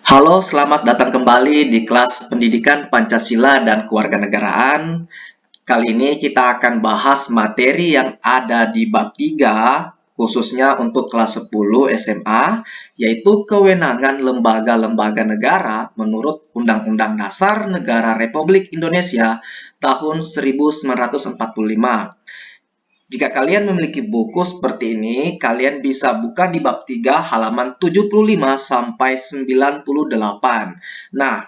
Halo, selamat datang kembali di kelas Pendidikan Pancasila dan Kewarganegaraan. Kali ini kita akan bahas materi yang ada di bab 3, khususnya untuk kelas 10 SMA, yaitu kewenangan lembaga-lembaga negara menurut Undang-Undang Dasar Negara Republik Indonesia tahun 1945. Jika kalian memiliki buku seperti ini, kalian bisa buka di bab 3 halaman 75 sampai 98. Nah,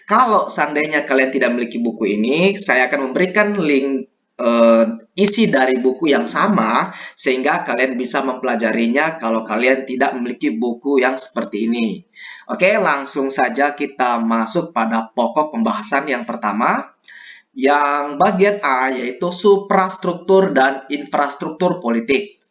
kalau seandainya kalian tidak memiliki buku ini, saya akan memberikan link isi dari buku yang sama sehingga kalian bisa mempelajarinya kalau kalian tidak memiliki buku yang seperti ini. Oke, langsung saja kita masuk pada pokok pembahasan yang pertama. Yang bagian A yaitu suprastruktur dan infrastruktur politik.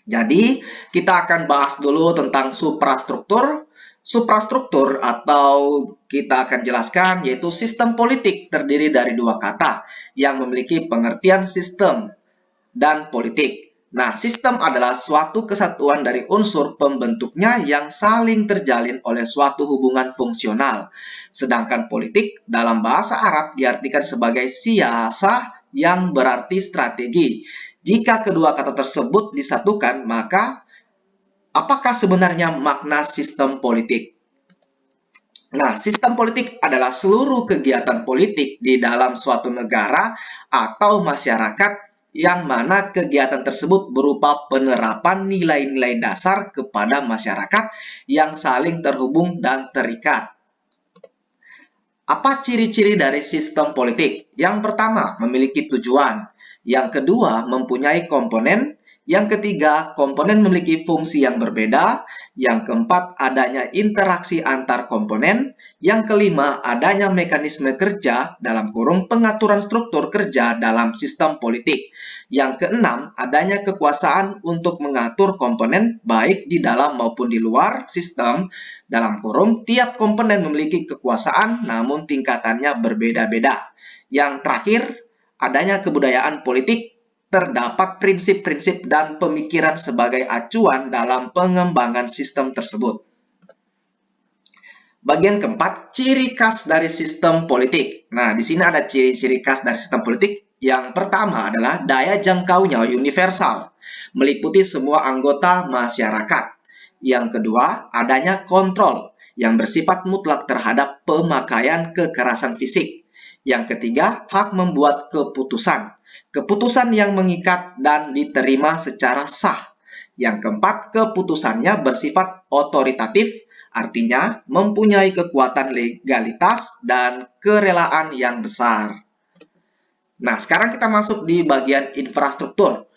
Jadi, kita akan bahas dulu tentang suprastruktur. Suprastruktur atau kita akan jelaskan yaitu sistem politik terdiri dari dua kata yang memiliki pengertian sistem dan politik. Nah, sistem adalah suatu kesatuan dari unsur pembentuknya yang saling terjalin oleh suatu hubungan fungsional. Sedangkan politik dalam bahasa Arab diartikan sebagai siasah yang berarti strategi. Jika kedua kata tersebut disatukan, maka apakah sebenarnya makna sistem politik? Nah, sistem politik adalah seluruh kegiatan politik di dalam suatu negara atau masyarakat yang mana kegiatan tersebut berupa penerapan nilai-nilai dasar kepada masyarakat yang saling terhubung dan terikat. Apa ciri-ciri dari sistem politik? Yang pertama, memiliki tujuan. Yang kedua, mempunyai komponen. Yang ketiga, komponen memiliki fungsi yang berbeda. Yang keempat, adanya interaksi antar komponen. Yang kelima, adanya mekanisme kerja dalam kurung pengaturan struktur kerja dalam sistem politik. Yang keenam, adanya kekuasaan untuk mengatur komponen baik di dalam maupun di luar sistem. Dalam kurung, tiap komponen memiliki kekuasaan namun tingkatannya berbeda-beda. Yang terakhir, adanya kebudayaan politik, terdapat prinsip-prinsip dan pemikiran sebagai acuan dalam pengembangan sistem tersebut. Bagian keempat, ciri khas dari sistem politik. Nah, di sini ada ciri-ciri khas dari sistem politik. Yang pertama adalah daya jangkaunya universal, meliputi semua anggota masyarakat. Yang kedua, adanya kontrol yang bersifat mutlak terhadap pemakaian kekerasan fisik. Yang ketiga, hak membuat keputusan. Keputusan yang mengikat dan diterima secara sah. Yang keempat, keputusannya bersifat otoritatif, artinya mempunyai kekuatan legalitas dan kerelaan yang besar. Nah, sekarang kita masuk di bagian infrastruktur.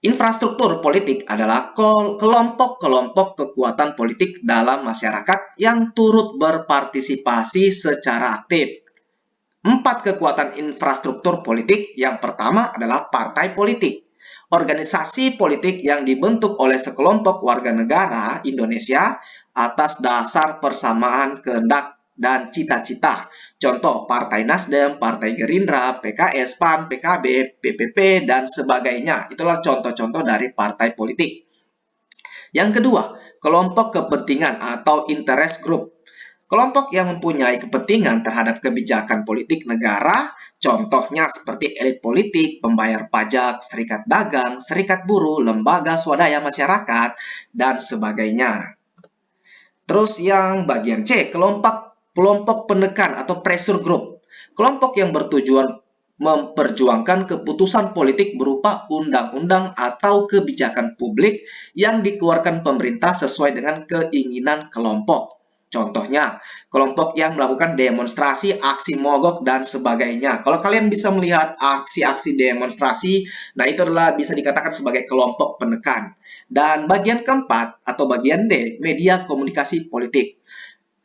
Infrastruktur politik adalah kelompok-kelompok kekuatan politik dalam masyarakat yang turut berpartisipasi secara aktif. 4 kekuatan infrastruktur politik. Yang pertama adalah partai politik. Organisasi politik yang dibentuk oleh sekelompok warga negara Indonesia atas dasar persamaan kehendak dan cita-cita. Contoh, Partai Nasdem, Partai Gerindra, PKS, PAN, PKB, PPP, dan sebagainya. Itulah contoh-contoh dari partai politik. Yang kedua, kelompok kepentingan atau interest group. Kelompok yang mempunyai kepentingan terhadap kebijakan politik negara, contohnya seperti elit politik, pembayar pajak, serikat dagang, serikat buruh, lembaga swadaya masyarakat, dan sebagainya. Terus yang bagian C, kelompok penekan atau pressure group. Kelompok yang bertujuan memperjuangkan keputusan politik berupa undang-undang atau kebijakan publik yang dikeluarkan pemerintah sesuai dengan keinginan kelompok. Contohnya, kelompok yang melakukan demonstrasi, aksi mogok, dan sebagainya. Kalau kalian bisa melihat aksi-aksi demonstrasi, nah itu adalah bisa dikatakan sebagai kelompok penekan. Dan bagian keempat atau bagian D, media komunikasi politik.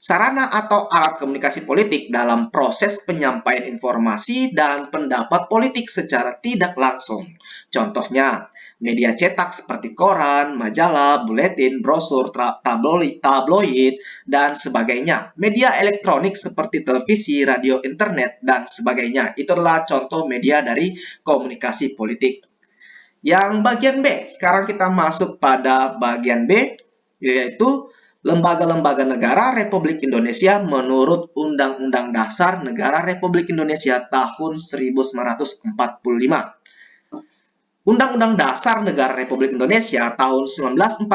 Sarana atau alat komunikasi politik dalam proses penyampaian informasi dan pendapat politik secara tidak langsung. Contohnya, media cetak seperti koran, majalah, buletin, brosur, tabloid, dan sebagainya. Media elektronik seperti televisi, radio, internet, dan sebagainya. Itu adalah contoh media dari komunikasi politik. Yang bagian B, sekarang kita masuk pada bagian B, yaitu lembaga-lembaga negara Republik Indonesia menurut Undang-Undang Dasar Negara Republik Indonesia tahun 1945. Undang-Undang Dasar Negara Republik Indonesia tahun 1945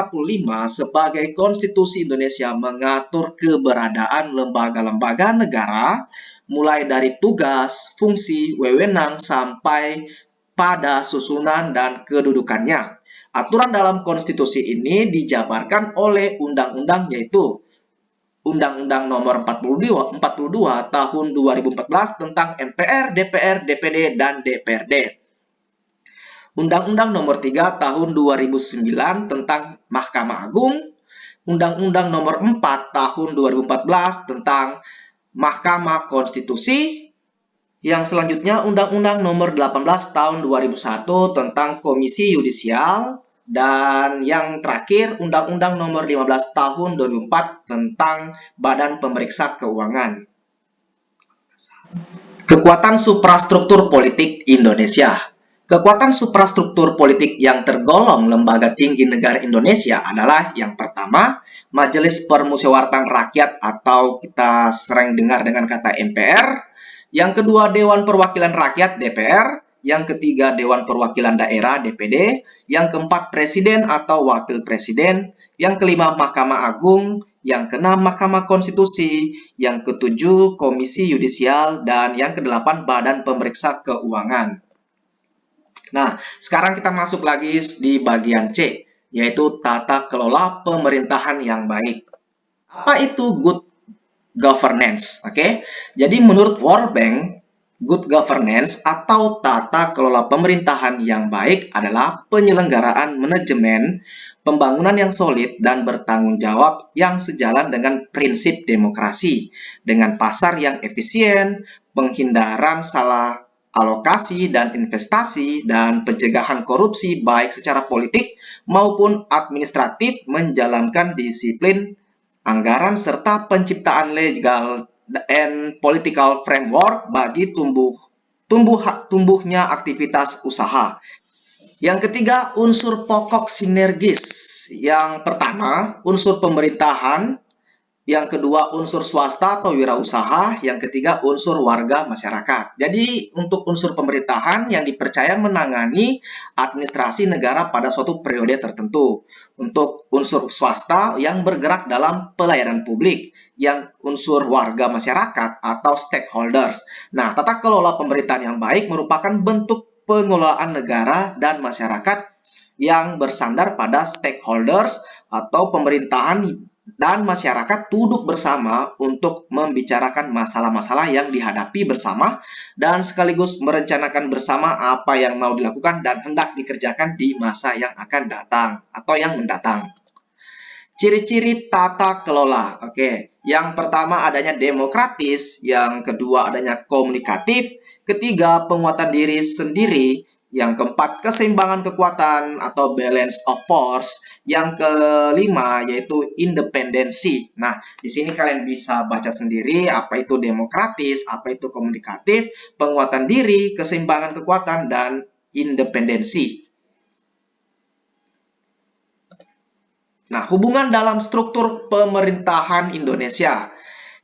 sebagai Konstitusi Indonesia mengatur keberadaan lembaga-lembaga negara mulai dari tugas, fungsi, wewenang sampai pada susunan dan kedudukannya. Aturan dalam konstitusi ini dijabarkan oleh undang-undang yaitu Undang-Undang Nomor 42 Tahun 2014 tentang MPR, DPR, DPD, dan DPRD. Undang-Undang Nomor 3 Tahun 2009 tentang Mahkamah Agung, Undang-Undang Nomor 4 Tahun 2014 tentang Mahkamah Konstitusi, yang selanjutnya Undang-Undang Nomor 18 Tahun 2001 tentang Komisi Yudisial, dan yang terakhir Undang-Undang Nomor 15 Tahun 2004 tentang Badan Pemeriksa Keuangan. Kekuatan suprastruktur politik Indonesia. Kekuatan suprastruktur politik yang tergolong lembaga tinggi negara Indonesia adalah yang pertama, Majelis Permusyawaratan Rakyat atau kita sering dengar dengan kata MPR, yang kedua Dewan Perwakilan Rakyat DPR, yang ketiga Dewan Perwakilan Daerah DPD, yang keempat Presiden atau Wakil Presiden, yang kelima Mahkamah Agung, yang keenam Mahkamah Konstitusi, yang ketujuh Komisi Yudisial, dan yang kedelapan Badan Pemeriksa Keuangan. Nah, sekarang kita masuk lagi di bagian C, yaitu tata kelola pemerintahan yang baik. Apa itu good governance? Oke, jadi menurut World Bank, good governance atau tata kelola pemerintahan yang baik adalah penyelenggaraan manajemen pembangunan yang solid dan bertanggung jawab yang sejalan dengan prinsip demokrasi, dengan pasar yang efisien, penghindaran salah alokasi dan investasi, dan pencegahan korupsi baik secara politik maupun administratif, menjalankan disiplin anggaran serta penciptaan legal and political framework bagi tumbuhnya aktivitas usaha. Yang ketiga, unsur pokok sinergis. Yang pertama, unsur pemerintahan. Yang kedua, unsur swasta atau wirausaha. Yang ketiga, unsur warga masyarakat. Jadi, untuk unsur pemerintahan yang dipercaya menangani administrasi negara pada suatu periode tertentu. Untuk unsur swasta yang bergerak dalam pelayanan publik. Yang unsur warga masyarakat atau stakeholders. Nah, tata kelola pemerintahan yang baik merupakan bentuk pengelolaan negara dan masyarakat yang bersandar pada stakeholders atau pemerintahan dan masyarakat duduk bersama untuk membicarakan masalah-masalah yang dihadapi bersama dan sekaligus merencanakan bersama apa yang mau dilakukan dan hendak dikerjakan di masa yang akan datang atau yang mendatang. Ciri-ciri tata kelola. Oke, yang pertama adanya demokratis, yang kedua adanya komunikatif, ketiga penguatan diri sendiri, yang keempat keseimbangan kekuatan atau balance of force, yang kelima yaitu independensi. Nah, di sini kalian bisa baca sendiri apa itu demokratis, apa itu komunikatif, penguatan diri, keseimbangan kekuatan, dan independensi. Nah, hubungan dalam struktur pemerintahan Indonesia.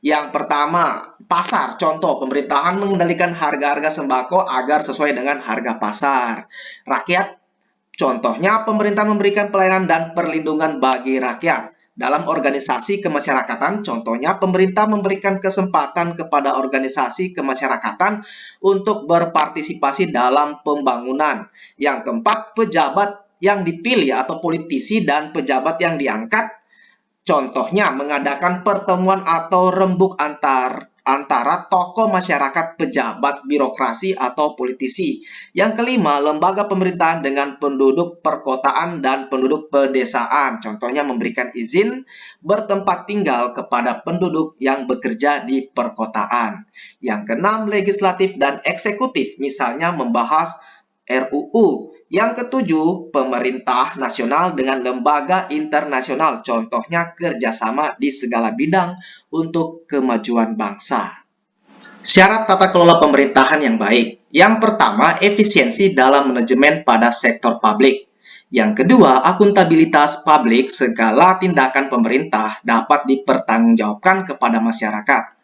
Yang pertama, pasar. Contoh, pemerintahan mengendalikan harga-harga sembako agar sesuai dengan harga pasar. Rakyat, contohnya pemerintah memberikan pelayanan dan perlindungan bagi rakyat. Dalam organisasi kemasyarakatan, contohnya pemerintah memberikan kesempatan kepada organisasi kemasyarakatan untuk berpartisipasi dalam pembangunan. Yang keempat, pejabat yang dipilih atau politisi dan pejabat yang diangkat, contohnya mengadakan pertemuan atau rembuk antara tokoh masyarakat, pejabat, birokrasi, atau politisi. Yang kelima, lembaga pemerintahan dengan penduduk perkotaan dan penduduk pedesaan. Contohnya memberikan izin bertempat tinggal kepada penduduk yang bekerja di perkotaan. Yang keenam, legislatif dan eksekutif, misalnya membahas RUU. Yang ketujuh, pemerintah nasional dengan lembaga internasional, contohnya kerjasama di segala bidang untuk kemajuan bangsa. Syarat tata kelola pemerintahan yang baik. Yang pertama, efisiensi dalam manajemen pada sektor publik. Yang kedua, akuntabilitas publik, segala tindakan pemerintah dapat dipertanggungjawabkan kepada masyarakat.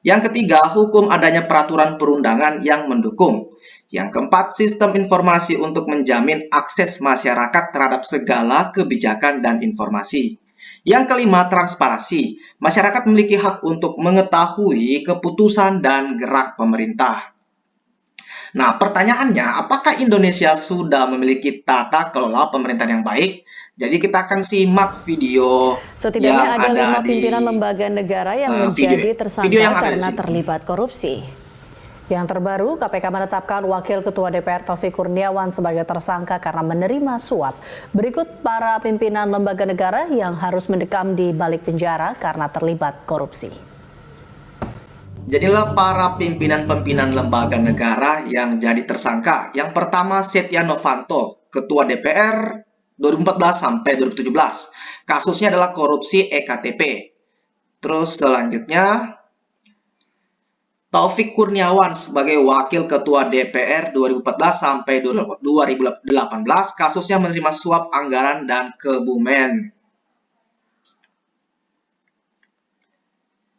Yang ketiga, hukum adanya peraturan perundangan yang mendukung. Yang keempat, sistem informasi untuk menjamin akses masyarakat terhadap segala kebijakan dan informasi. Yang kelima, transparansi. Masyarakat memiliki hak untuk mengetahui keputusan dan gerak pemerintah. Nah, pertanyaannya, apakah Indonesia sudah memiliki tata kelola pemerintahan yang baik? Jadi kita akan simak video Setidaknya yang ada 5 ada pimpinan di lembaga negara yang video menjadi yang tersangka ada di karena sini. terlibat korupsi. Yang terbaru, KPK menetapkan Wakil Ketua DPR Taufik Kurniawan sebagai tersangka karena menerima suap. Berikut para pimpinan lembaga negara yang harus mendekam di balik penjara karena terlibat korupsi. Jadilah para pimpinan-pimpinan lembaga negara yang jadi tersangka. Yang pertama, Setia Novanto, Ketua DPR 2014 sampai 2017. Kasusnya adalah korupsi EKTP. Terus selanjutnya, Taufik Kurniawan sebagai Wakil Ketua DPR 2014 sampai 2018. Kasusnya menerima suap anggaran dan Kebumen.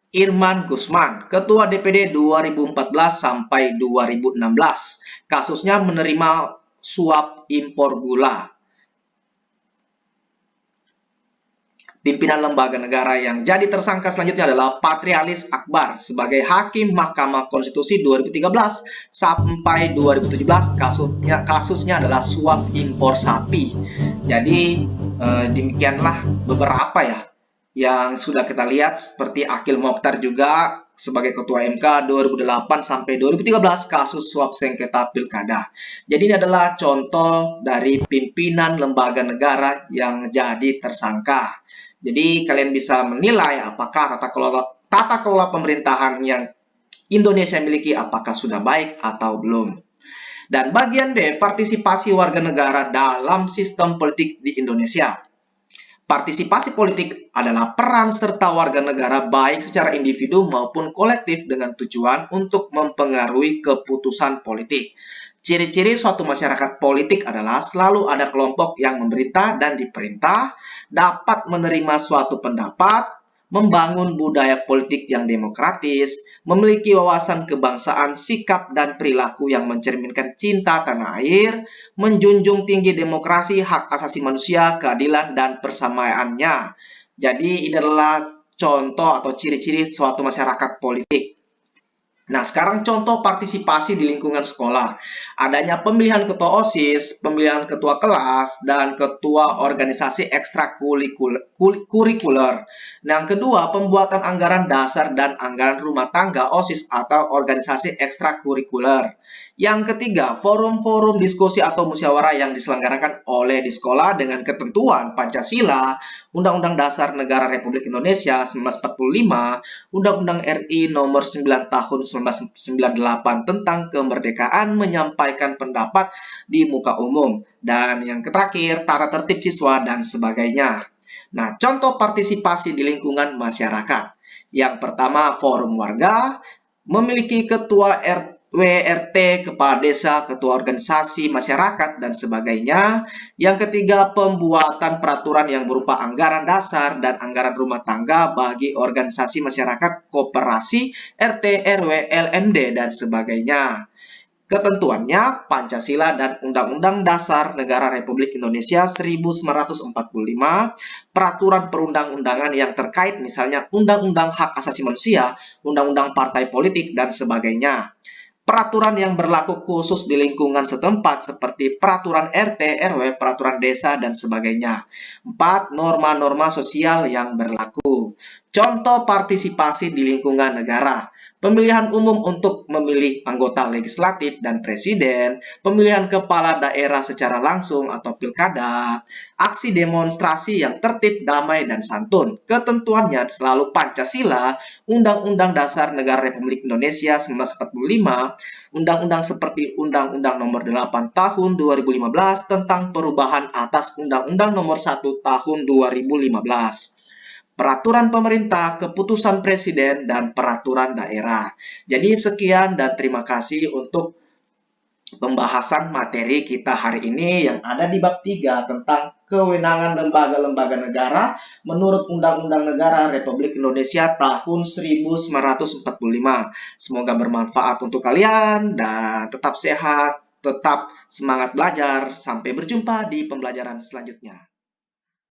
Irman Gusman, Ketua DPD 2014 sampai 2016. Kasusnya menerima suap impor gula. Pimpinan lembaga negara yang jadi tersangka selanjutnya adalah Patrialis Akbar sebagai Hakim Mahkamah Konstitusi 2013 sampai 2017. Kasusnya adalah suap impor sapi. Jadi demikianlah beberapa ya yang sudah kita lihat, seperti Akil Mokhtar juga sebagai Ketua MK 2008 sampai 2013 kasus suap sengketa pilkada. Jadi ini adalah contoh dari pimpinan lembaga negara yang jadi tersangka. Jadi kalian bisa menilai apakah tata kelola pemerintahan yang Indonesia miliki apakah sudah baik atau belum. Dan bagian D, partisipasi warga negara dalam sistem politik di Indonesia. Partisipasi politik adalah peran serta warga negara baik secara individu maupun kolektif dengan tujuan untuk mempengaruhi keputusan politik. Ciri-ciri suatu masyarakat politik adalah selalu ada kelompok yang memerintah dan diperintah, dapat menerima suatu pendapat, membangun budaya politik yang demokratis, memiliki wawasan kebangsaan, sikap dan perilaku yang mencerminkan cinta tanah air, menjunjung tinggi demokrasi, hak asasi manusia, keadilan, dan persamaannya. Jadi ini adalah contoh atau ciri-ciri suatu masyarakat politik. Nah, sekarang contoh partisipasi di lingkungan sekolah. Adanya pemilihan ketua OSIS, pemilihan ketua kelas, dan ketua organisasi ekstrakurikuler. Nah, yang kedua, pembuatan anggaran dasar dan anggaran rumah tangga OSIS atau organisasi ekstrakurikuler. Yang ketiga, forum-forum diskusi atau musyawarah yang diselenggarakan oleh di sekolah dengan ketentuan Pancasila, Undang-Undang Dasar Negara Republik Indonesia 1945, Undang-Undang RI Nomor 9 Tahun 1998 tentang kemerdekaan menyampaikan pendapat di muka umum. Dan yang terakhir, tata tertib siswa dan sebagainya. Nah, contoh partisipasi di lingkungan masyarakat. Yang pertama, forum warga, memiliki ketua WRT, kepala desa, ketua organisasi masyarakat, dan sebagainya. Yang ketiga, pembuatan peraturan yang berupa anggaran dasar dan anggaran rumah tangga bagi organisasi masyarakat, koperasi, RT, RW, LMD, dan sebagainya. Ketentuannya Pancasila dan Undang-Undang Dasar Negara Republik Indonesia 1945, peraturan perundang-undangan yang terkait misalnya Undang-Undang Hak Asasi Manusia, Undang-Undang Partai Politik, dan sebagainya. Peraturan yang berlaku khusus di lingkungan setempat seperti peraturan RT, RW, peraturan desa, dan sebagainya. 4. Norma-norma sosial yang berlaku. Contoh partisipasi di lingkungan negara. Pemilihan umum untuk memilih anggota legislatif dan presiden, pemilihan kepala daerah secara langsung atau pilkada, aksi demonstrasi yang tertib, damai, dan santun. Ketentuannya selalu Pancasila, Undang-Undang Dasar Negara Republik Indonesia 1945, Undang-undang seperti Undang-Undang Nomor 8 Tahun 2015 tentang perubahan atas Undang-Undang Nomor 1 Tahun 2015. Peraturan pemerintah, keputusan presiden, dan peraturan daerah. Jadi sekian dan terima kasih untuk pembahasan materi kita hari ini yang ada di bab 3 tentang kewenangan lembaga-lembaga negara menurut Undang-Undang Negara Republik Indonesia tahun 1945. Semoga bermanfaat untuk kalian dan tetap sehat, tetap semangat belajar. Sampai berjumpa di pembelajaran selanjutnya.